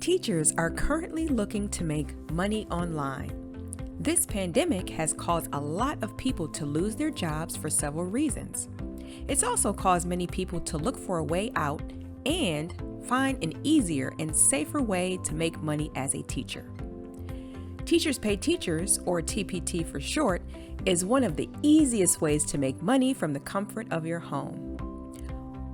Teachers are currently looking to make money online. This pandemic has caused a lot of people to lose their jobs for several reasons. It's also caused many people to look for a way out and find an easier and safer way to make money as a teacher. Teachers Pay Teachers, or TPT for short, is one of the easiest ways to make money from the comfort of your home.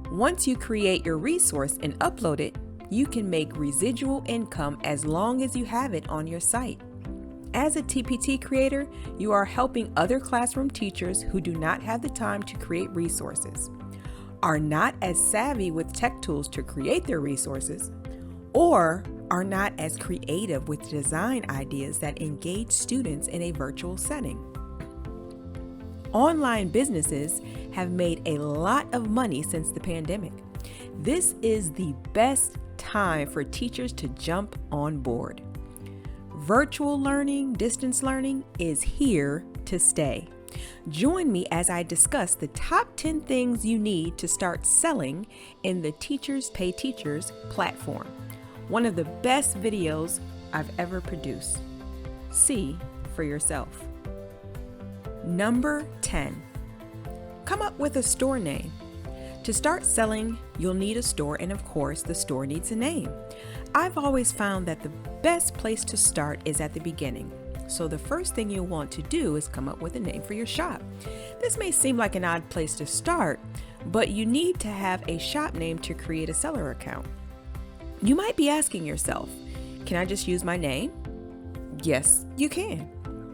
Once you create your resource and upload it, you can make residual income as long as you have it on your site. As a TPT creator, you are helping other classroom teachers who do not have the time to create resources, are not as savvy with tech tools to create their resources, or are not as creative with design ideas that engage students in a virtual setting. Online businesses have made a lot of money since the pandemic. This is the best time for teachers to jump on board. Virtual learning, distance learning is here to stay. Join me as I discuss the top 10 things you need to start selling in the Teachers Pay Teachers platform. One of the best videos I've ever produced. See for yourself. Number 10. Come up with a store name. To start selling, you'll need a store, and of course, the store needs a name. I've always found that the best place to start is at the beginning. So the first thing you'll want to do is come up with a name for your shop. This may seem like an odd place to start, but you need to have a shop name to create a seller account. You might be asking yourself, can I just use my name? Yes, you can.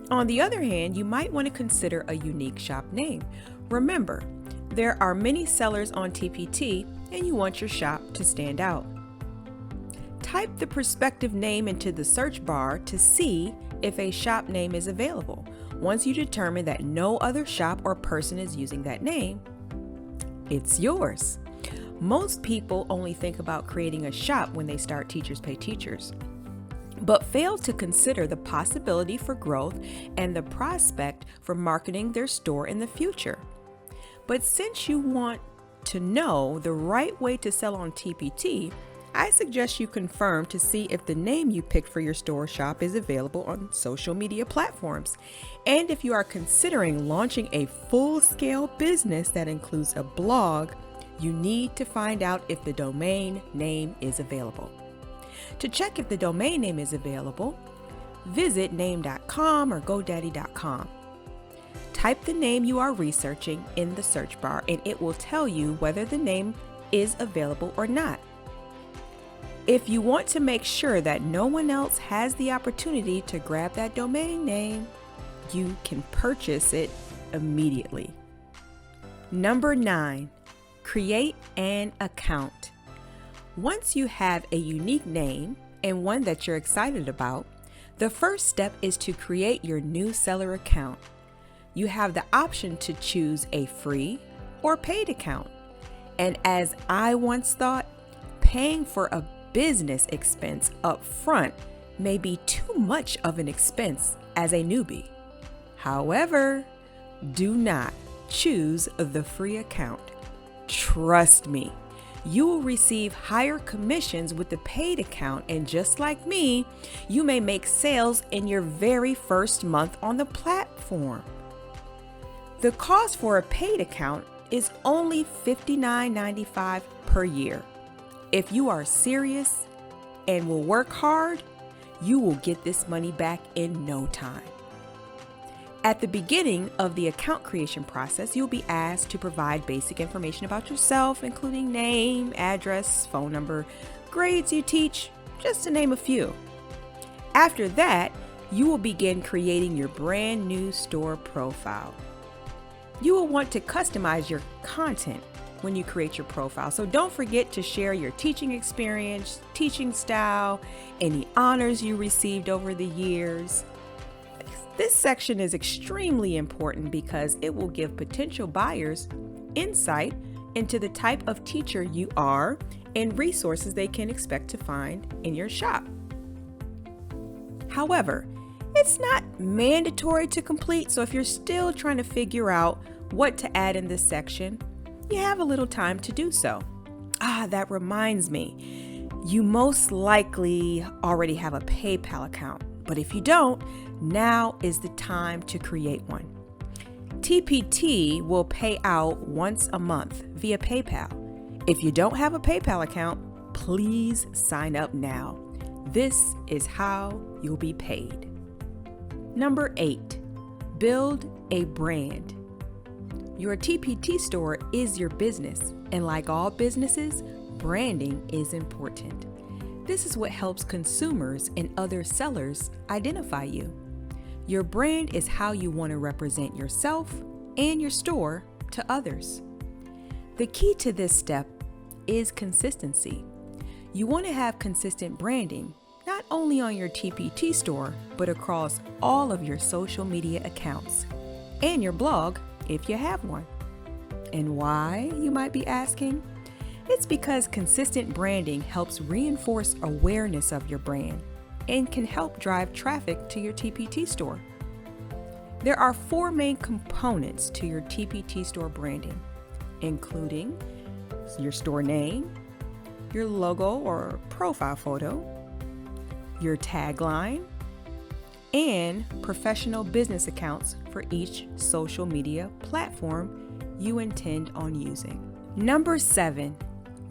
On the other hand, you might want to consider a unique shop name. Remember, there are many sellers on TPT, and you want your shop to stand out. Type the prospective name into the search bar to see if a shop name is available. Once you determine that no other shop or person is using that name, it's yours. Most people only think about creating a shop when they start Teachers Pay Teachers, but fail to consider the possibility for growth and the prospect for marketing their store in the future. But since you want to know the right way to sell on TPT, I suggest you confirm to see if the name you picked for your store or shop is available on social media platforms. And if you are considering launching a full-scale business that includes a blog, you need to find out if the domain name is available. To check if the domain name is available, visit name.com or godaddy.com. Type the name you are researching in the search bar, and it will tell you whether the name is available or not. If you want to make sure that no one else has the opportunity to grab that domain name, you can purchase it immediately. Number 9, create an account. Once you have a unique name and one that you're excited about, the first step is to create your new seller account. You have the option to choose a free or paid account. And as I once thought, paying for a business expense up front may be too much of an expense as a newbie. However, do not choose the free account. Trust me, you will receive higher commissions with the paid account, and just like me, you may make sales in your very first month on the platform. The cost for a paid account is only $59.95 per year. If you are serious and will work hard, you will get this money back in no time. At the beginning of the account creation process, you'll be asked to provide basic information about yourself, including name, address, phone number, grades you teach, just to name a few. After that, you will begin creating your brand new store profile. You will want to customize your content when you create your profile, so don't forget to share your teaching experience, teaching style, any honors you received over the years. This section is extremely important because it will give potential buyers insight into the type of teacher you are and resources they can expect to find in your shop. However, it's not mandatory to complete, so if you're still trying to figure out what to add in this section, you have a little time to do so. That reminds me. You most likely already have a PayPal account, but if you don't, now is the time to create one. TPT will pay out once a month via PayPal. If you don't have a PayPal account, please sign up now. This is how you'll be paid. Number 8, build a brand. Your TPT store is your business, and like all businesses, branding is important. This is what helps consumers and other sellers identify you. Your brand is how you want to represent yourself and your store to others. The key to this step is consistency. You want to have consistent branding, not only on your TPT store, but across all of your social media accounts and your blog if you have one. And why, you might be asking? It's because consistent branding helps reinforce awareness of your brand and can help drive traffic to your TPT store. There are 4 main components to your TPT store branding, including your store name, your logo or profile photo, your tagline, and professional business accounts for each social media platform you intend on using. Number 7,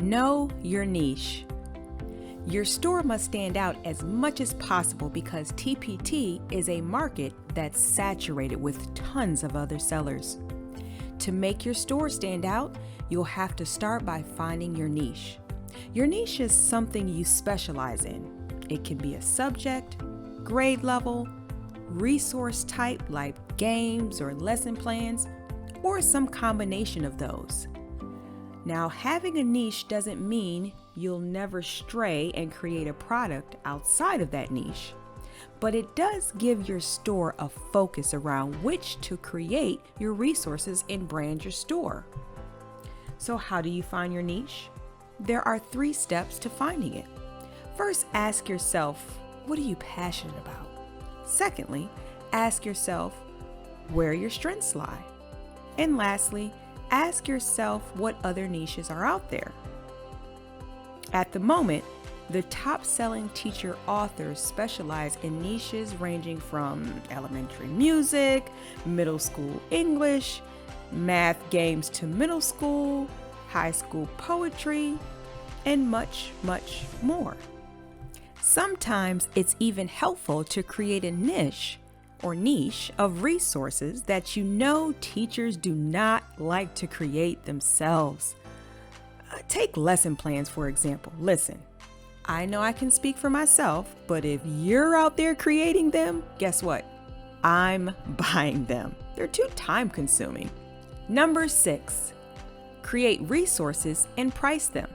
know your niche. Your store must stand out as much as possible because TPT is a market that's saturated with tons of other sellers. To make your store stand out, you'll have to start by finding your niche. Your niche is something you specialize in. It can be a subject, grade level, resource type like games or lesson plans, or some combination of those. Now, having a niche doesn't mean you'll never stray and create a product outside of that niche, but it does give your store a focus around which to create your resources and brand your store. So how do you find your niche? There are 3 steps to finding it. First, ask yourself, what are you passionate about? Secondly, ask yourself where your strengths lie. And lastly, ask yourself what other niches are out there. At the moment, the top-selling teacher authors specialize in niches ranging from elementary music, middle school English, math games to middle school, high school poetry, and much, much more. Sometimes it's even helpful to create a niche of resources that you know teachers do not like to create themselves. Take lesson plans, for example. Listen, I know I can speak for myself, but if you're out there creating them, guess what? I'm buying them. They're too time consuming. Number 6, create resources and price them.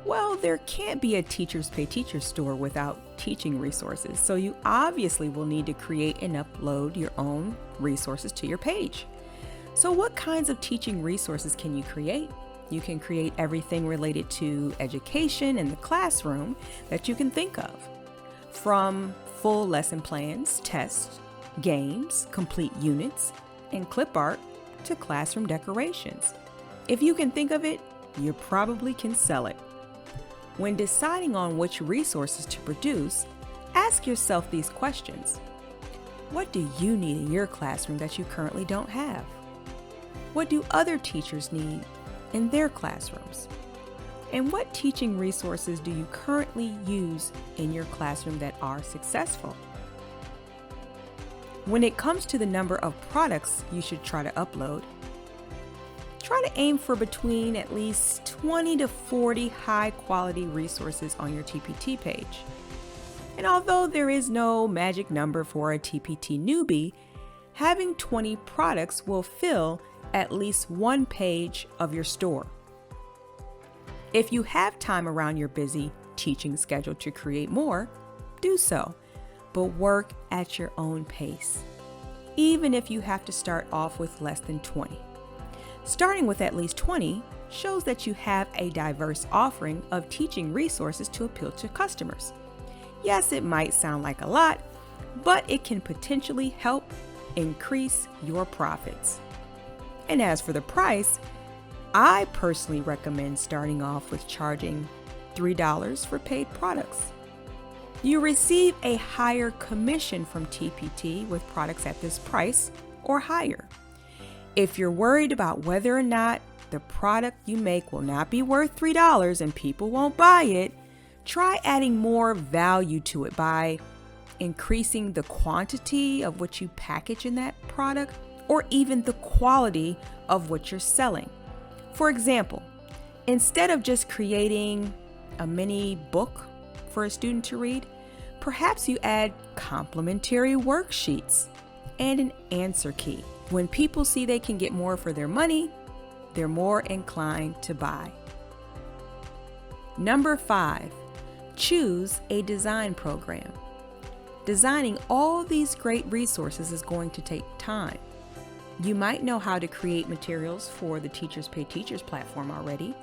Well, there can't be a Teachers Pay Teachers store without teaching resources, so you obviously will need to create and upload your own resources to your page. So what kinds of teaching resources can you create? You can create everything related to education in the classroom that you can think of, from full lesson plans, tests, games, complete units, and clip art to classroom decorations. If you can think of it, you probably can sell it. When deciding on which resources to produce, ask yourself these questions. What do you need in your classroom that you currently don't have? What do other teachers need in their classrooms? And what teaching resources do you currently use in your classroom that are successful? When it comes to the number of products you should try to upload, try to aim for between at least 20 to 40 high-quality resources on your TPT page. And although there is no magic number for a TPT newbie, having 20 products will fill at least 1 page of your store. If you have time around your busy teaching schedule to create more, do so, but work at your own pace, even if you have to start off with less than 20. Starting with at least 20 shows that you have a diverse offering of teaching resources to appeal to customers. Yes, it might sound like a lot, but it can potentially help increase your profits. And as for the price, I personally recommend starting off with charging $3 for paid products. You receive a higher commission from TPT with products at this price or higher. If you're worried about whether or not the product you make will not be worth $3 and people won't buy it, try adding more value to it by increasing the quantity of what you package in that product or even the quality of what you're selling. For example, instead of just creating a mini book for a student to read, perhaps you add complimentary worksheets and an answer key. When people see they can get more for their money, they're more inclined to buy. Number 5, choose a design program. Designing all these great resources is going to take time. You might know how to create materials for the Teachers Pay Teachers platform already,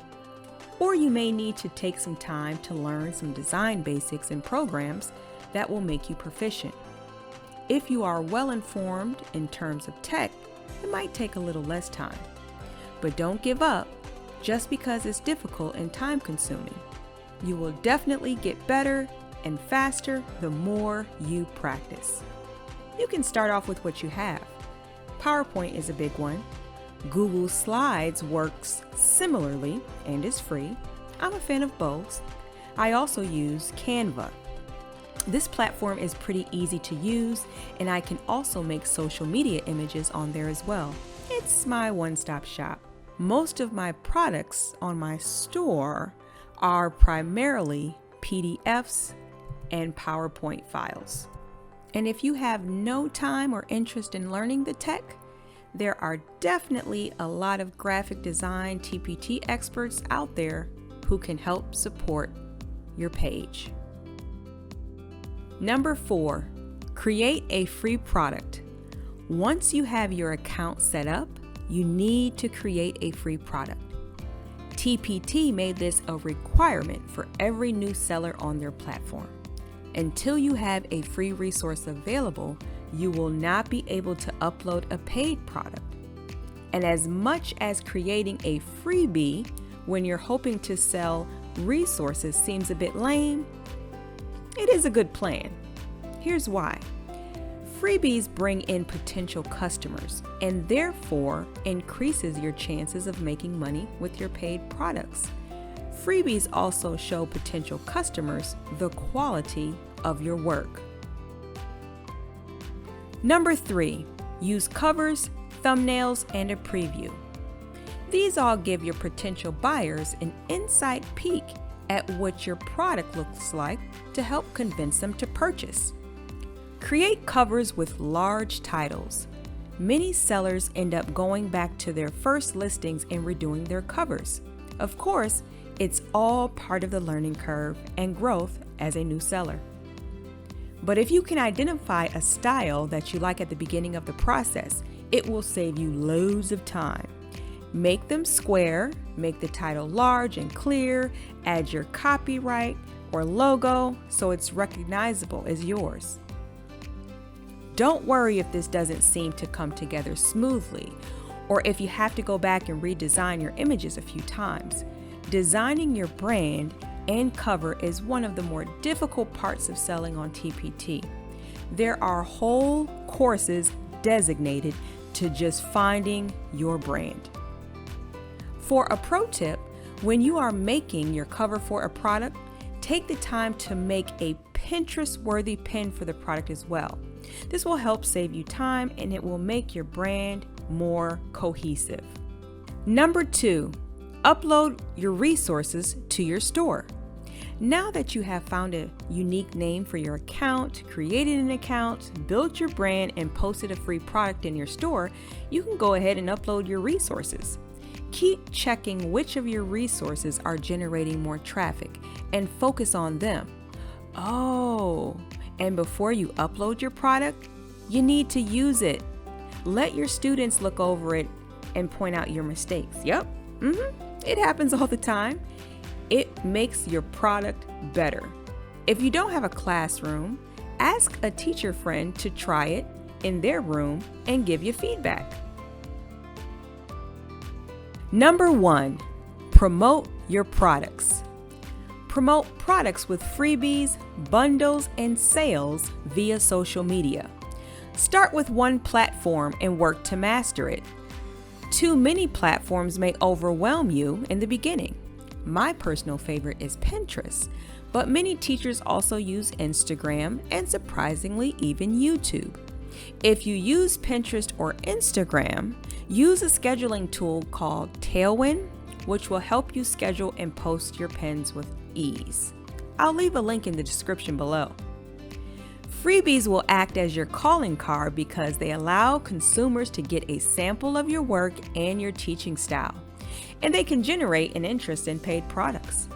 or you may need to take some time to learn some design basics and programs that will make you proficient. If you are well informed in terms of tech, it might take a little less time. But don't give up just because it's difficult and time consuming. You will definitely get better and faster the more you practice. You can start off with what you have. PowerPoint is a big one. Google Slides works similarly and is free. I'm a fan of both. I also use Canva. This platform is pretty easy to use, and I can also make social media images on there as well. It's my one-stop shop. Most of my products on my store are primarily PDFs and PowerPoint files. And if you have no time or interest in learning the tech, there are definitely a lot of graphic design TPT experts out there who can help support your page. Number 4, create a free product. Once you have your account set up, you need to create a free product. TPT made this a requirement for every new seller on their platform. Until you have a free resource available, you will not be able to upload a paid product. And as much as creating a freebie when you're hoping to sell resources seems a bit lame, it is a good plan. Here's why. Freebies bring in potential customers and therefore increases your chances of making money with your paid products. Freebies also show potential customers the quality of your work. Number 3, use covers, thumbnails, and a preview. These all give your potential buyers an inside peek at what your product looks like to help convince them to purchase. Create covers with large titles. Many sellers end up going back to their first listings and redoing their covers. Of course, it's all part of the learning curve and growth as a new seller. But if you can identify a style that you like at the beginning of the process, it will save you loads of time. Make them square, make the title large and clear, add your copyright or logo so it's recognizable as yours. Don't worry if this doesn't seem to come together smoothly, or if you have to go back and redesign your images a few times. Designing your brand and cover is one of the more difficult parts of selling on TPT. There are whole courses designated to just finding your brand. For a pro tip, when you are making your cover for a product, take the time to make a Pinterest-worthy pin for the product as well. This will help save you time and it will make your brand more cohesive. Number 2, upload your resources to your store. Now that you have found a unique name for your account, created an account, built your brand, and posted a free product in your store, you can go ahead and upload your resources. Keep checking which of your resources are generating more traffic and focus on them. Oh, and before you upload your product, you need to use it. Let your students look over it and point out your mistakes. Yep, it happens all the time. It makes your product better. If you don't have a classroom, ask a teacher friend to try it in their room and give you feedback. Number 1, promote your products. Promote products with freebies, bundles, and sales via social media. Start with one platform and work to master it. Too many platforms may overwhelm you in the beginning. My personal favorite is Pinterest, but many teachers also use Instagram and surprisingly even YouTube. If you use Pinterest or Instagram, use a scheduling tool called Tailwind, which will help you schedule and post your pins with ease. I'll leave a link in the description below. Freebies will act as your calling card because they allow consumers to get a sample of your work and your teaching style, and they can generate an interest in paid products.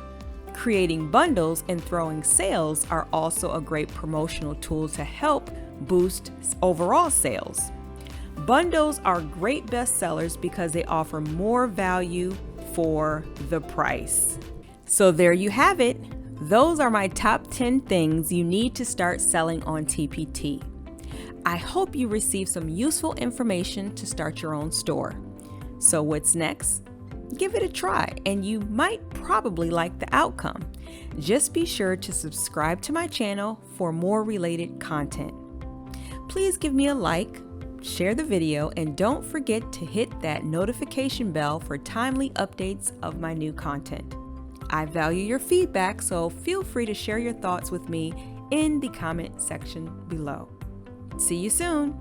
Creating bundles and throwing sales are also a great promotional tool to help boost overall sales. Bundles are great bestsellers because they offer more value for the price. So there you have it. Those are my top 10 things you need to start selling on TPT. I hope you receive some useful information to start your own store. So what's next? Give it a try and you might probably like the outcome. Just be sure to subscribe to my channel for more related content. Please give me a like, share the video, and don't forget to hit that notification bell for timely updates of my new content. I value your feedback, so feel free to share your thoughts with me in the comment section below. See you soon.